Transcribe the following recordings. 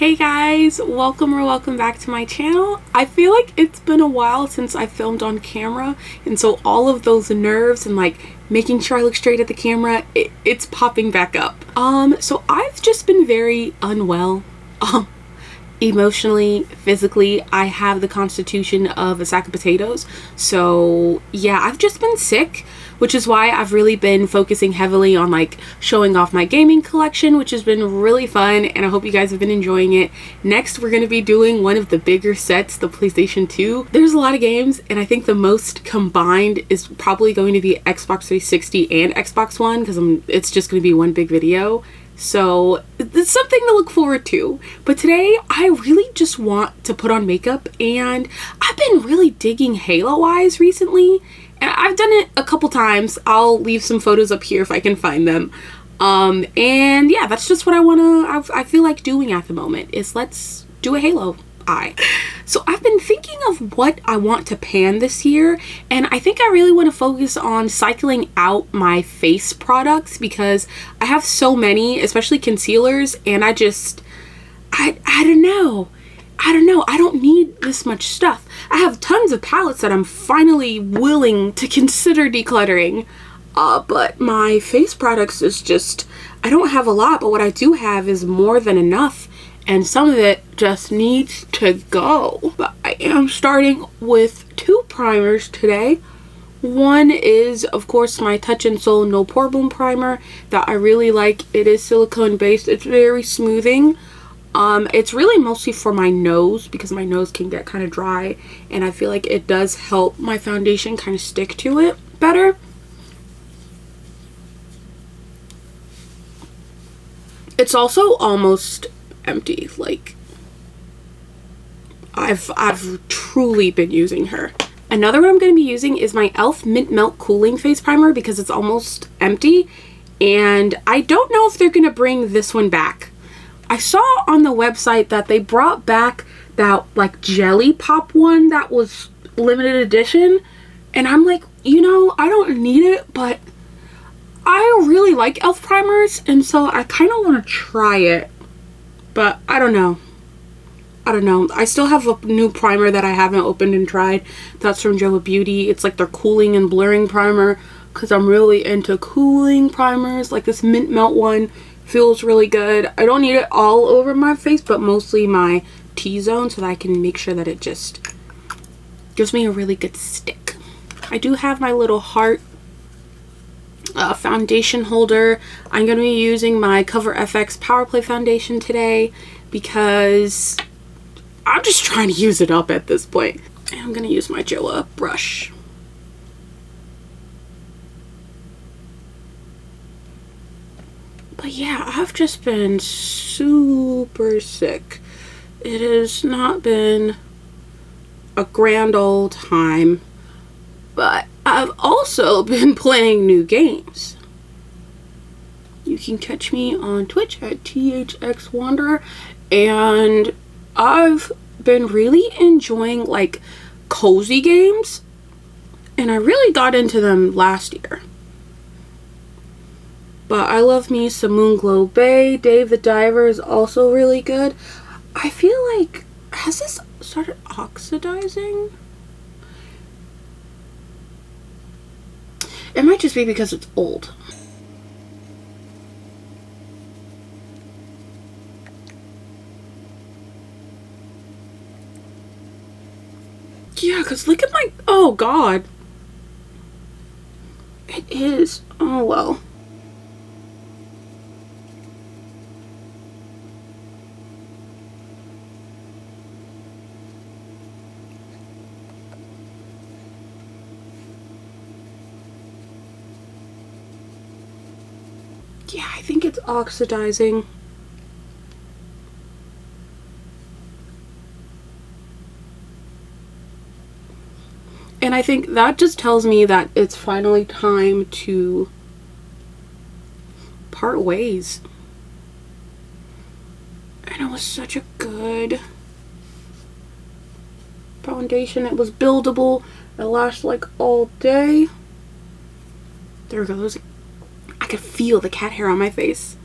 Hey guys, welcome back to my channel. I feel like it's been a while since I filmed on camera, and so all of those nerves and like making sure I look straight at the camera, it's popping back up. So I've just been very unwell. Emotionally, physically. I have the constitution of a sack of potatoes. So yeah, I've just been sick, which is why I've really been focusing heavily on like showing off my gaming collection, which has been really fun, and I hope you guys have been enjoying it. Next, we're going to be doing one of the bigger sets, the PlayStation 2. There's a lot of games, and I think the most combined is probably going to be Xbox 360 and Xbox One, because it's just going to be one big video. So it's something to look forward to. But today I really just want to put on makeup, and I've been really digging Halo eyes recently, and I've done it a couple times. I'll leave some photos up here if I can find them. And yeah, that's just what I feel like doing at the moment, is let's do a Halo eye. So I've been thinking of what I want to pan this year, and I think I really want to focus on cycling out my face products because I have so many, especially concealers, and I don't know. I don't need this much stuff. I have tons of palettes that I'm finally willing to consider decluttering, but my face products is just, I don't have a lot, but what I do have is more than enough. And some of it just needs to go. But I am starting with two primers today. One is, of course, my Touch and Soul No Pore Bloom primer that I really like. It is silicone based. It's very smoothing. It's really mostly for my nose because my nose can get kind of dry, and I feel like it does help my foundation kind of stick to it better. It's also almost empty. Like, I've truly been using her. Another one I'm going to be using is my e.l.f. Mint Melt Cooling Face Primer because it's almost empty, and I don't know if they're going to bring this one back. I saw on the website that they brought back that like jelly pop one that was limited edition, and I'm like, you know, I don't need it, but I really like e.l.f. primers, and so I kind of want to try it. But I don't know. I still have a new primer that I haven't opened and tried. That's from Joa Beauty. It's like their cooling and blurring primer, because I'm really into cooling primers. Like this Mint Melt one feels really good. I don't need it all over my face, but mostly my T-zone, so that I can make sure that it just gives me a really good stick. I do have my little heart foundation holder. I'm going to be using my Cover FX Power Play foundation today because I'm just trying to use it up at this point. And I'm going to use my Joa brush. But yeah, I've just been super sick. It has not been a grand old time, but I've also been playing new games. You can catch me on Twitch at THXWanderer, and I've been really enjoying like cozy games, and I really got into them last year. But I love me some Moonglow Bay. Dave the Diver is also really good. I feel like, has this started oxidizing? It might just be because it's old. Yeah, because look at my... Oh, God. It is. Oh, well. Yeah, I think it's oxidizing. And I think that just tells me that it's finally time to part ways. And it was such a good foundation. It was buildable. It lasts like all day. There it goes. I could feel the cat hair on my face.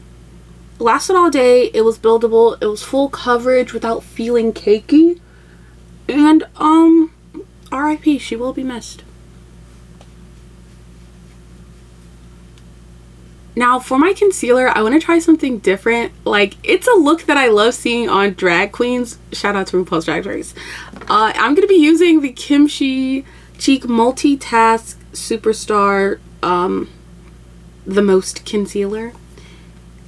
lasted all day. It was buildable. It was full coverage without feeling cakey. And RIP, she will be missed. Now for my concealer, I want to try something different. Like, it's a look that I love seeing on drag queens. Shout out to RuPaul's Drag Race. I'm going to be using the Kimchi Cheek Multitask Superstar The Most Concealer.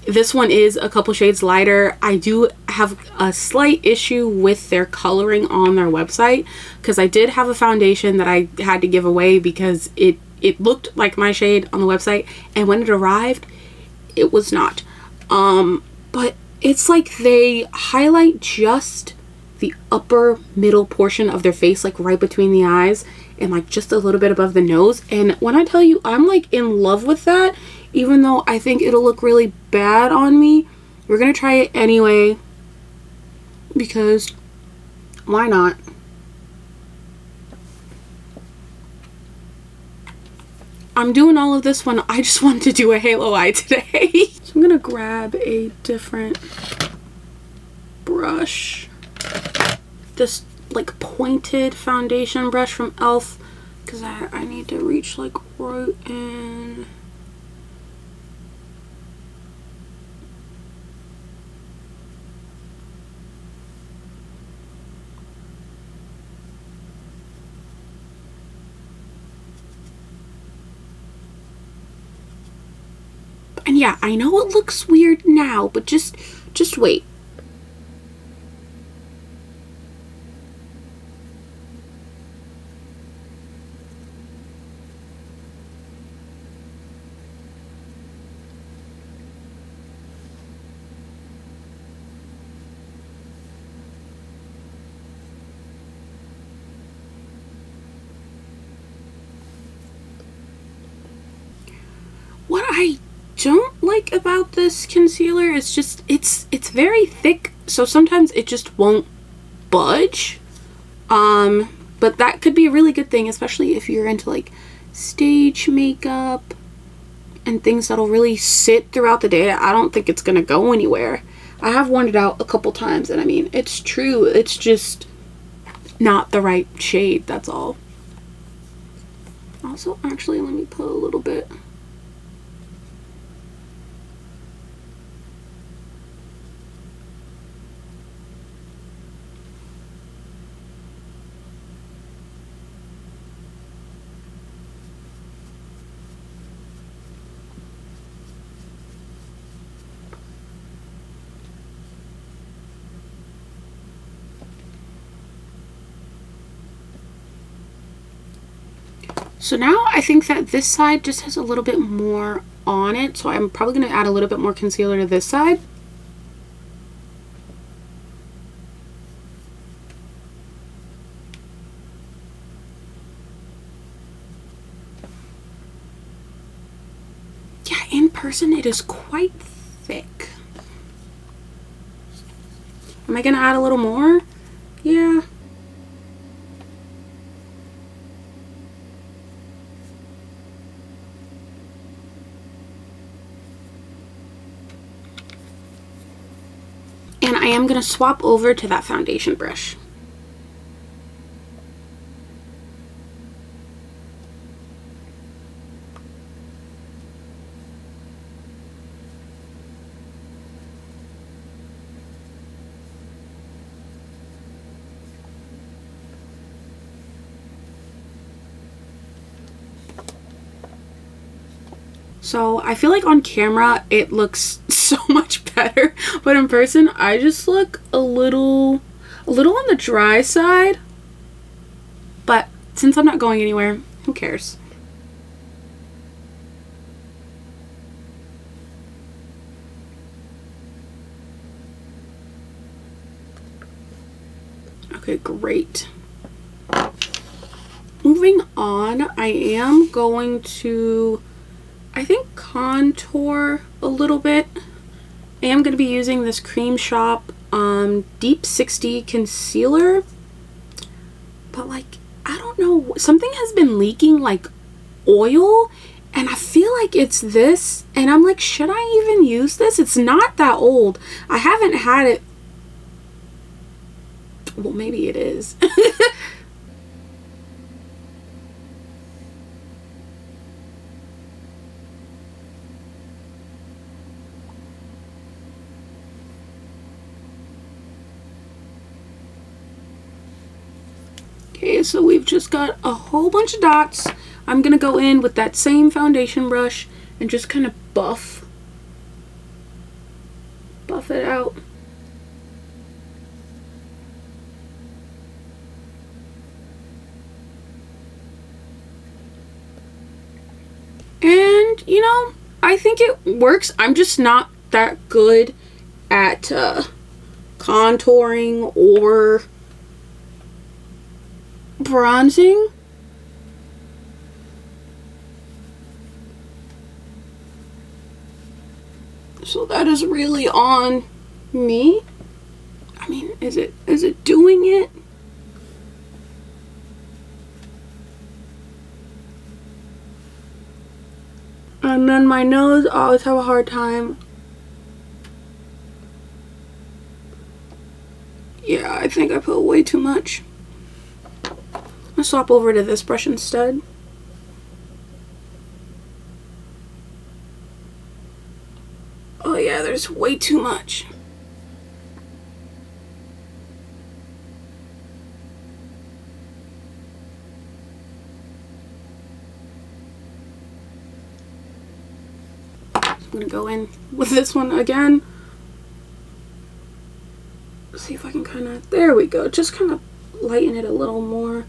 This one is a couple shades lighter. I do have a slight issue with their coloring on their website, because I did have a foundation that I had to give away because it looked like my shade on the website, and when it arrived, it was not. But it's like they highlight just the upper middle portion of their face, like right between the eyes and like just a little bit above the nose. And when I tell you, I'm like in love with that, even though I think it'll look really bad on me. We're gonna try it anyway, because why not? I'm doing all of this when I just wanted to do a halo eye today. So I'm gonna grab a different brush. This like pointed foundation brush from e.l.f. because I need to reach like right in. And yeah, I know it looks weird now, but just wait. What I don't like about this concealer is just it's very thick, so sometimes it just won't budge. But that could be a really good thing, especially if you're into like stage makeup and things that'll really sit throughout the day. I don't think it's gonna go anywhere. I have worn it out a couple times, and I mean, it's true, it's just not the right shade, that's all. Also, actually, let me put a little bit. So now I think that this side just has a little bit more on it, so I'm probably going to add a little bit more concealer to this side. Yeah, in person it is quite thick. Am I going to add a little more? Yeah. And I am going to swap over to that foundation brush. So I feel like on camera it looks so much better, but in person I just look a little on the dry side. But since I'm not going anywhere, who cares? Okay, great. Moving on, I am going to, I think, contour a little bit. I am going to be using this Cream Shop Deep 60 concealer, but like, I don't know, something has been leaking like oil, And I feel like it's this, and I'm like, should I even use this? It's not that old. I haven't had it. Well, maybe it is. Okay, so we've just got a whole bunch of dots. I'm gonna go in with that same foundation brush and just kind of buff it out. And, you know, I think it works. I'm just not that good at contouring or bronzing. So that is really on me. I mean, is it doing it? And then my nose, I always have a hard time. Yeah, I think I put way too much. I'll swap over to this brush instead. Oh yeah, there's way too much. I'm gonna go in with this one again. See if I can kind of, there we go, just kind of lighten it a little more.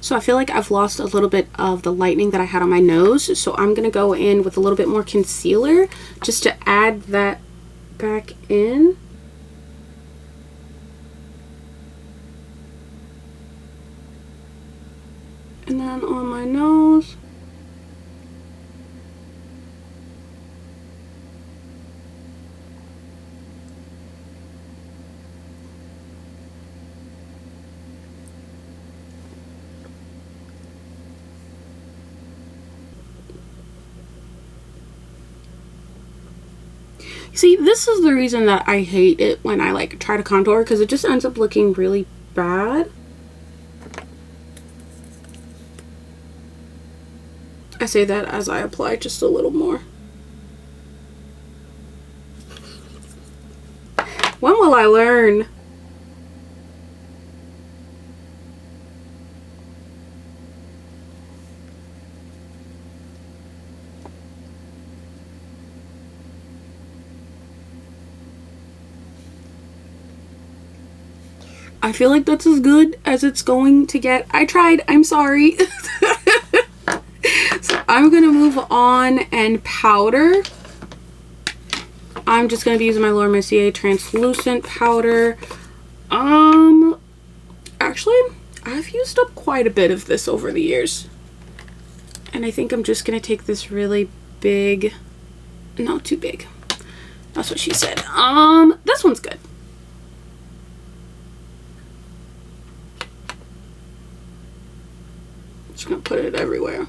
So I feel like I've lost a little bit of the lightening that I had on my nose, so I'm gonna go in with a little bit more concealer just to add that back in. And then on my nose. See, this is the reason that I hate it when I like try to contour, because it just ends up looking really bad. I say that as I apply just a little more. When will I learn? I feel like that's as good as it's going to get. I tried. I'm sorry. So I'm going to move on and powder. I'm just going to be using my Laura Mercier translucent powder. Actually, I've used up quite a bit of this over the years. And I think I'm just going to take this really big, not too big. That's what she said. This one's good. Just gonna put it everywhere.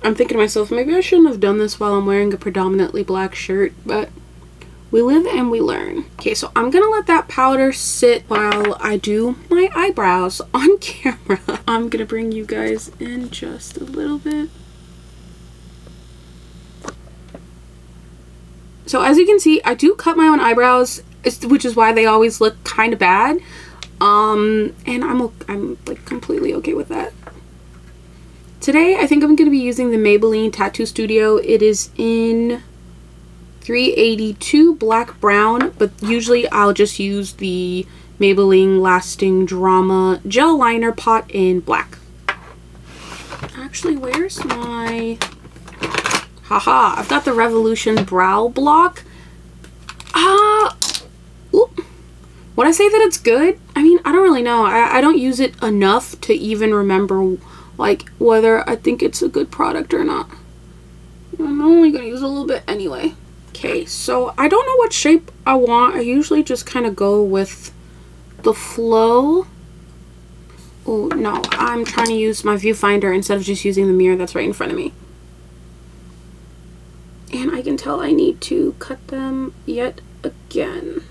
I'm thinking to myself, maybe I shouldn't have done this while I'm wearing a predominantly black shirt, but we live and we learn. Okay, so I'm gonna let that powder sit while I do my eyebrows on camera. I'm gonna bring you guys in just a little bit. So as you can see, I do cut my own eyebrows, which is why they always look kind of bad. And I'm like completely okay with that. Today, I think I'm going to be using the Maybelline Tattoo Studio. It is in 382 black brown, but usually I'll just use the Maybelline Lasting Drama gel liner pot in black. Actually, where's my... Haha, I've got the Revolution brow block. Would I say that it's good? I mean, I don't really know. I don't use it enough to even remember, like, whether I think it's a good product or not. I'm only gonna use a little bit anyway. Okay, so I don't know what shape I want. I usually just kind of go with the flow. Oh, no, I'm trying to use my viewfinder instead of just using the mirror that's right in front of me. And I can tell I need to cut them yet again.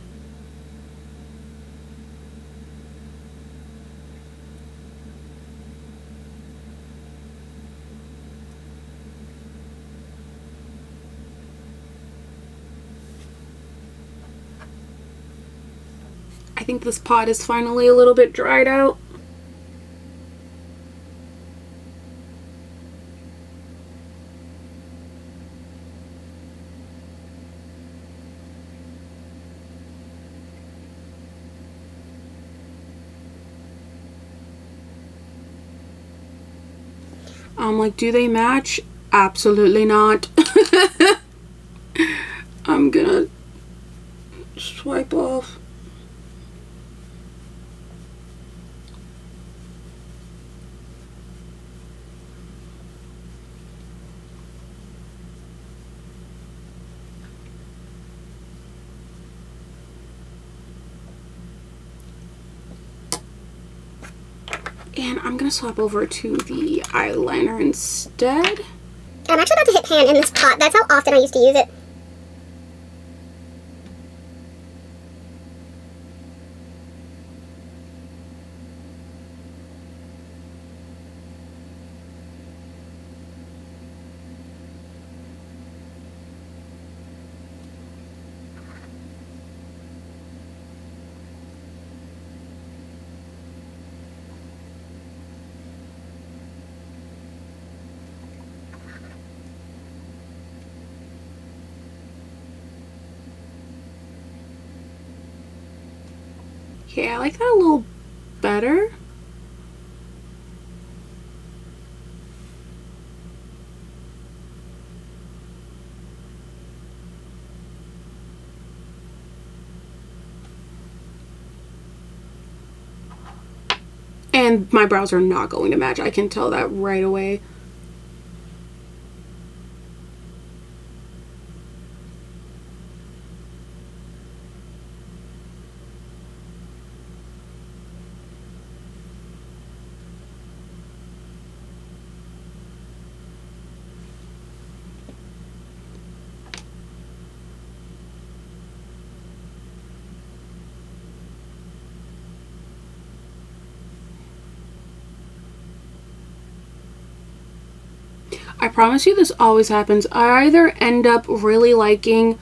I think this pot is finally a little bit dried out. I'm like, do they match? Absolutely not. I'm gonna swipe off. And I'm gonna swap over to the eyeliner instead. I'm actually about to hit pan in this pot. That's how often I used to use it. Okay, I like that a little better. And my brows are not going to match. I can tell that right away. I promise you this always happens. I either end up really liking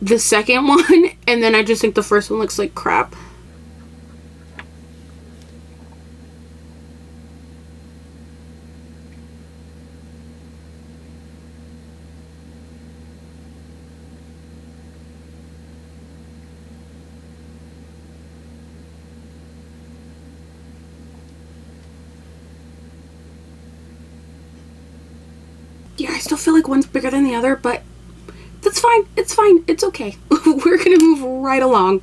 the second one and then I just think the first one looks like crap. Yeah, I still feel like one's bigger than the other, but that's fine. It's fine. It's okay. We're gonna move right along.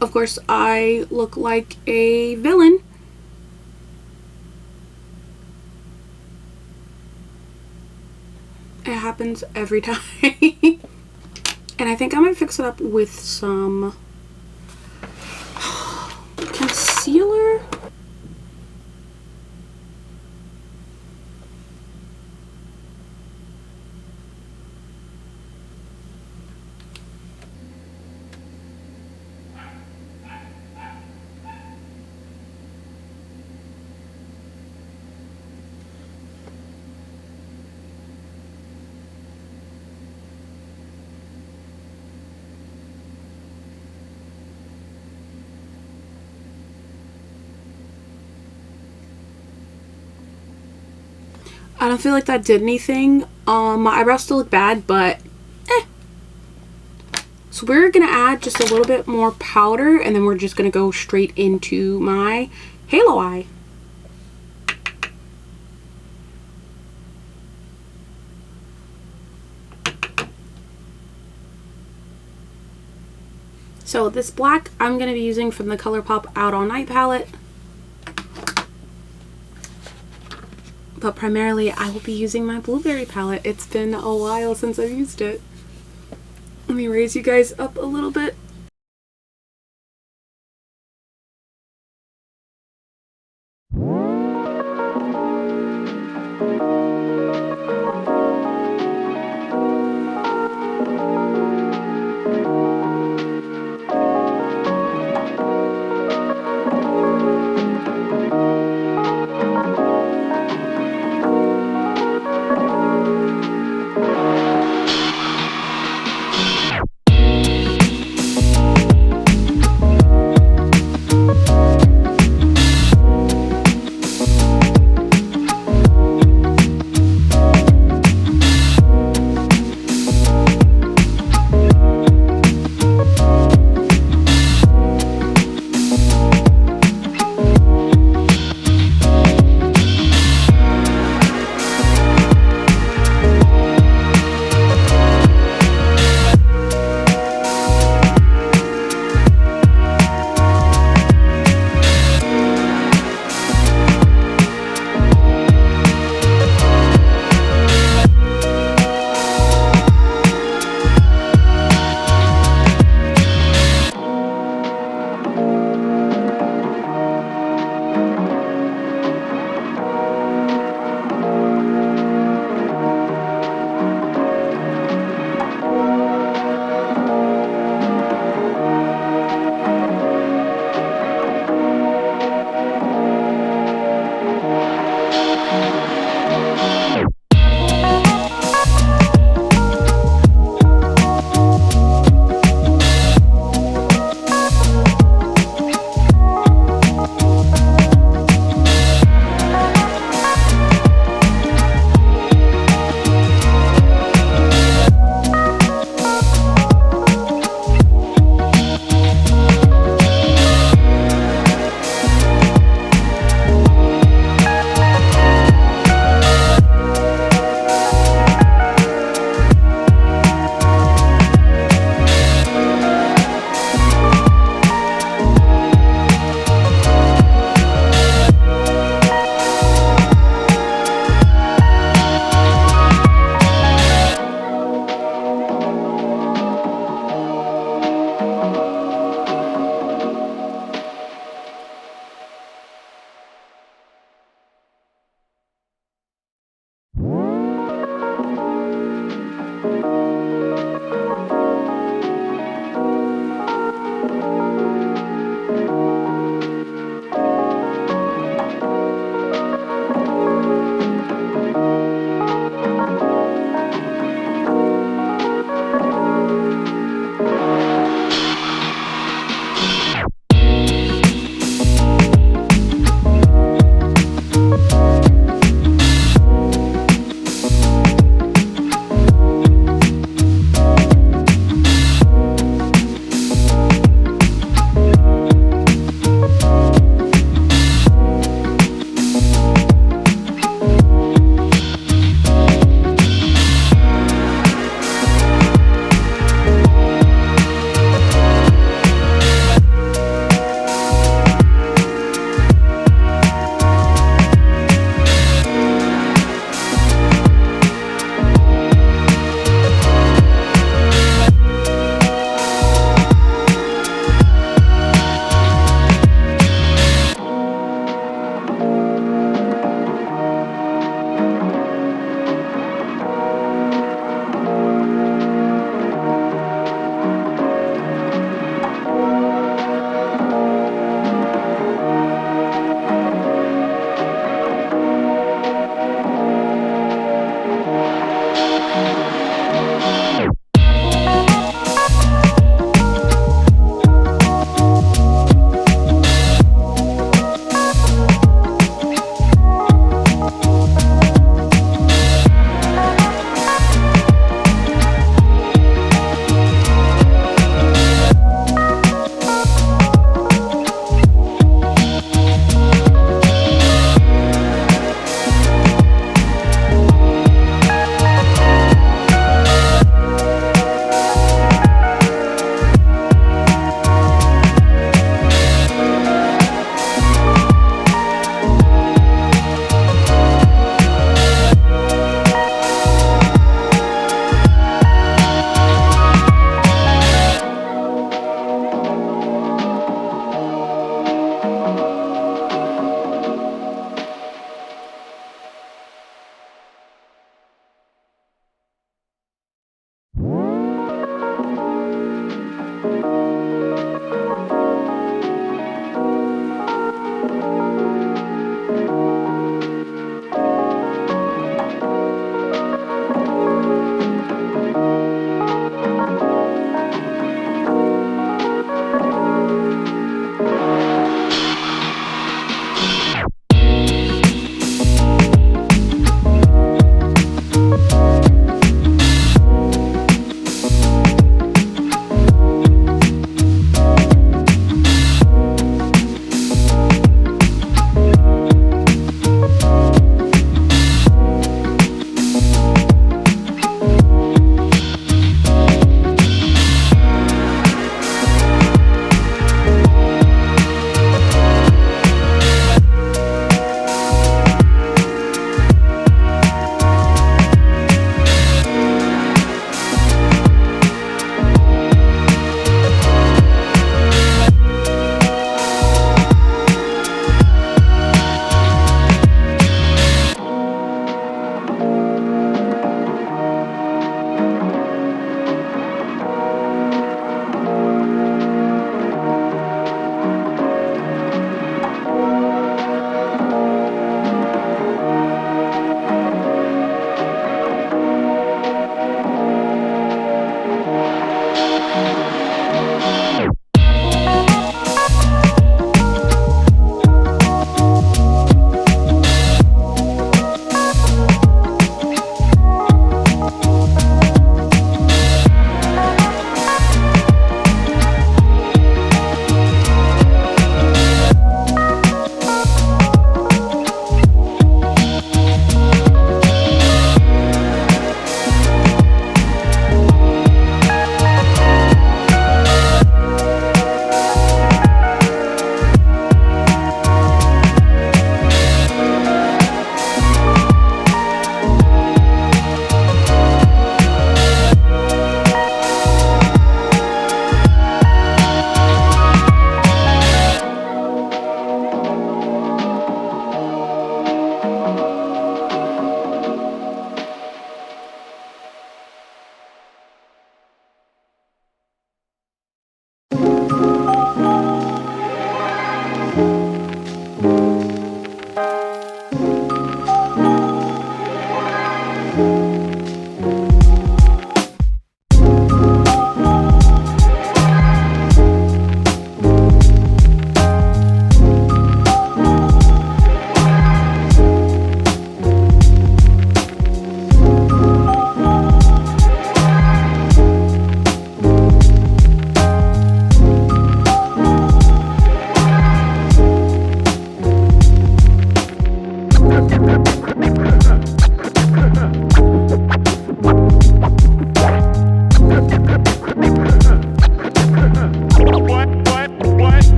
Of course, I look like a villain. It happens every time. And I think I might fix it up with some concealer. I don't feel like that did anything. My eyebrows still look bad, but So we're gonna add just a little bit more powder, and then we're just gonna go straight into my halo eye. So this black I'm going to be using from the Colourpop Out All Night palette. But primarily I will be using my blueberry palette. It's been a while since I've used it. Let me raise you guys up a little bit.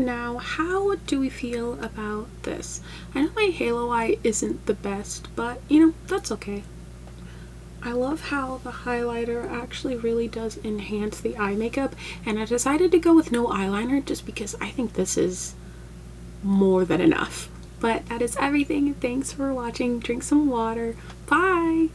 now, how do we feel about this? I know my halo eye isn't the best, but you know, that's okay. I love how the highlighter actually really does enhance the eye makeup, and I decided to go with no eyeliner just because I think this is more than enough. But that is everything. Thanks for watching. Drink some water. Bye!